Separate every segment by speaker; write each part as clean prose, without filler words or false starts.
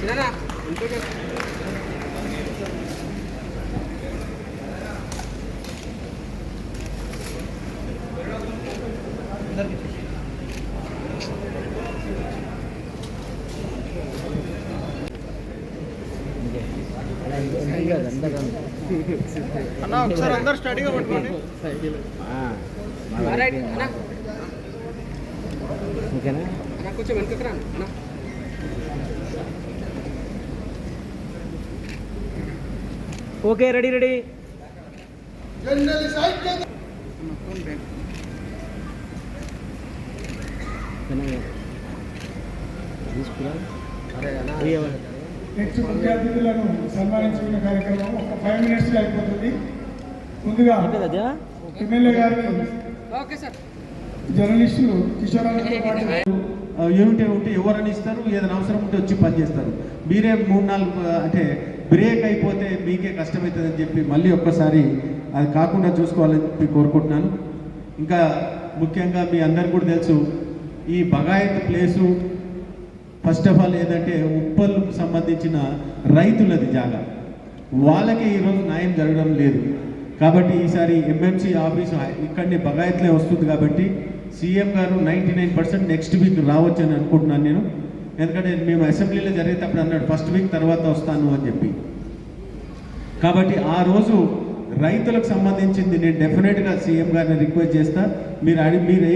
Speaker 1: అన్నా ఒకసారి అందరు స్టడీగా పట్టుకోండి.
Speaker 2: ఓకేనా
Speaker 1: కొంచెం వెనుకకు రా అన్న.
Speaker 2: Okay ready ready.
Speaker 3: నెక్స్ట్ ముఖ్య అతిథులను సన్మానించుకునే కార్యక్రమం ఒక 5 minutes అయిపోతుంది. ముందుగా ఎమ్మెల్యే గారిని జర్నలిస్టులు కిషోర్
Speaker 4: యూనిట్ ఉంటే ఎవరని ఇస్తారు, ఏదైనా అవసరం ఉంటే వచ్చి పనిచేస్తారు. మీరే 3-4 అంటే బ్రేక్ అయిపోతే మీకే కష్టమవుతుందని చెప్పి మళ్ళీ ఒక్కసారి అది కాకుండా చూసుకోవాలని చెప్పి కోరుకుంటున్నాను. ఇంకా ముఖ్యంగా మీ అందరికి కూడా తెలుసు, ఈ Bagayat place first of all ఏంటంటే ఉప్పల్కు సంబంధించిన రైతులది జాగా, వాళ్ళకి ఈరోజు న్యాయం జరగడం లేదు. కాబట్టి ఈసారి ఎంఎంసీ ఆఫీసు ఇక్కడనే బగాయత్లే వస్తుంది. కాబట్టి సీఎం గారు 99% నెక్స్ట్ వీక్ రావచ్చు అని అనుకుంటున్నాను నేను. ఎందుకంటే మేము అసెంబ్లీలో జరిగేటప్పుడు అన్నాడు ఫస్ట్ వీక్ తర్వాత వస్తాను అని చెప్పి. కాబట్టి ఆ రోజు రైతులకు సంబంధించింది నేను డెఫినెట్గా సీఎం గారిని రిక్వెస్ట్ చేస్తా. మీరు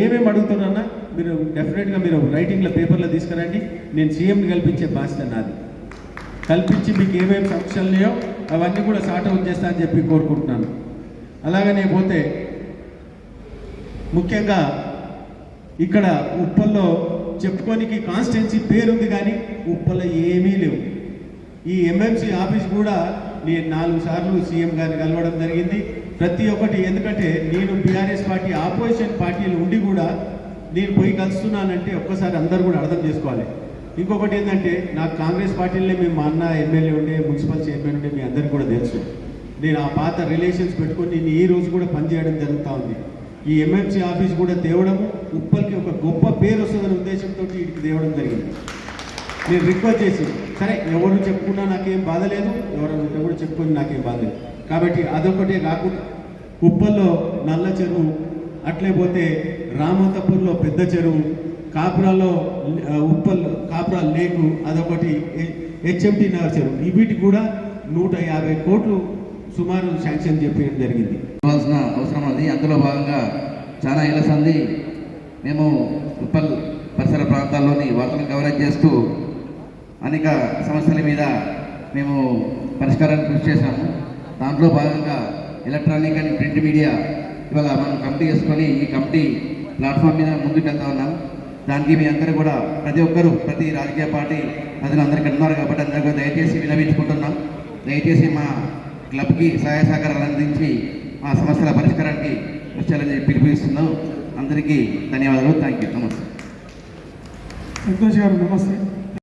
Speaker 4: ఏమేమి అడుగుతున్నారన్నా మీరు డెఫినెట్గా మీరు రైటింగ్లో పేపర్లో తీసుకురండి. నేను సీఎంని కల్పించే బాధ్యత నాది. కల్పించి మీకు ఏమేమి సమస్యలు ఉన్నాయో అవన్నీ కూడా సార్ట్ అవుట్ చేస్తా అని చెప్పి కోరుకుంటున్నాను. అలాగనే పోతే ముఖ్యంగా ఇక్కడ ఉప్పల్లో చెప్పుకోనికి కాన్స్టిట్యున్సీ పేరుంది కానీ ఉప్పల్లో ఏమీ లేవు. ఈ ఎంఎంసీ ఆఫీస్ కూడా నేను 4 సార్లు సీఎం గారిని కలవడం జరిగింది. ప్రతి ఒక్కటి ఎందుకంటే నేను బీఆర్ఎస్ పార్టీ ఆపోజిషన్ పార్టీలు ఉండి కూడా నేను పోయి కలుస్తున్నానంటే ఒక్కసారి అందరూ కూడా అర్థం చేసుకోవాలి. ఇంకొకటి ఏంటంటే నాకు కాంగ్రెస్ పార్టీలనే మేము మా అన్న ఎమ్మెల్యే ఉండే, మున్సిపల్ చైర్మన్ ఉండే, మీ అందరికీ కూడా తెలుసు. నేను ఆ పాత రిలేషన్స్ పెట్టుకొని నేను ఈ రోజు కూడా పనిచేయడం జరుగుతూ ఉంది. ఈ ఎంఎంసీ ఆఫీస్ కూడా తేవడము ఉప్పల్కి ఒక గొప్ప పేరు వస్తుందనే ఉద్దేశంతో వీటికి తేవడం జరిగింది. నేను రిక్వెస్ట్ చేసి సరే ఎవరు చెప్పుకున్నా నాకేం బాధ లేదు, ఎవరైనా ఉంటే కూడా చెప్పుకొని నాకేం బాధ లేదు. కాబట్టి అదొకటే కాకుండా ఉప్పల్లో నల్ల చెరువు, అట్లే పోతే రామంతపూర్లో పెద్ద చెరువు, కాపురాలో ఉప్పల్ కాపురా లేకు అదొకటి, హెచ్ఎంటీ నగర్ చెరువు, వీటికి కూడా 150 కోట్లు సుమారు శాంక్షన్ చెప్పడం జరిగింది.
Speaker 5: ఇవ్వాల్సిన అవసరం ఉంది. అందులో భాగంగా చాలా ఏళ్ల సంది మేము ఉప్పల్ పరిసర ప్రాంతాల్లోని వార్తలను కవరేజ్ చేస్తూ అనేక సమస్యల మీద మేము పరిష్కారాన్ని కృషి చేశాము. దాంట్లో భాగంగా ఎలక్ట్రానిక్ అండ్ ప్రింట్ మీడియా ఇవాళ మనం కమిటీ చేసుకొని ఈ కమిటీ ప్లాట్ఫామ్ మీద ముందుకు వెళ్తా ఉన్నాం. దానికి మీ అందరూ కూడా ప్రతి ఒక్కరూ ప్రతి రాజకీయ పార్టీ ప్రజలు అందరికీ ఉన్నారు కాబట్టి అందరికీ దయచేసి వినవించుకుంటున్నాం. దయచేసి మా క్లబ్కి సహాయ సహకారాలు అందించి మా సమస్యల పరిష్కారానికి కృషి చేయాలని పిలుపునిస్తున్నాం. అందరికీ ధన్యవాదాలు. Thank you. నమస్తే.
Speaker 3: సంతోష్ గారు నమస్తే.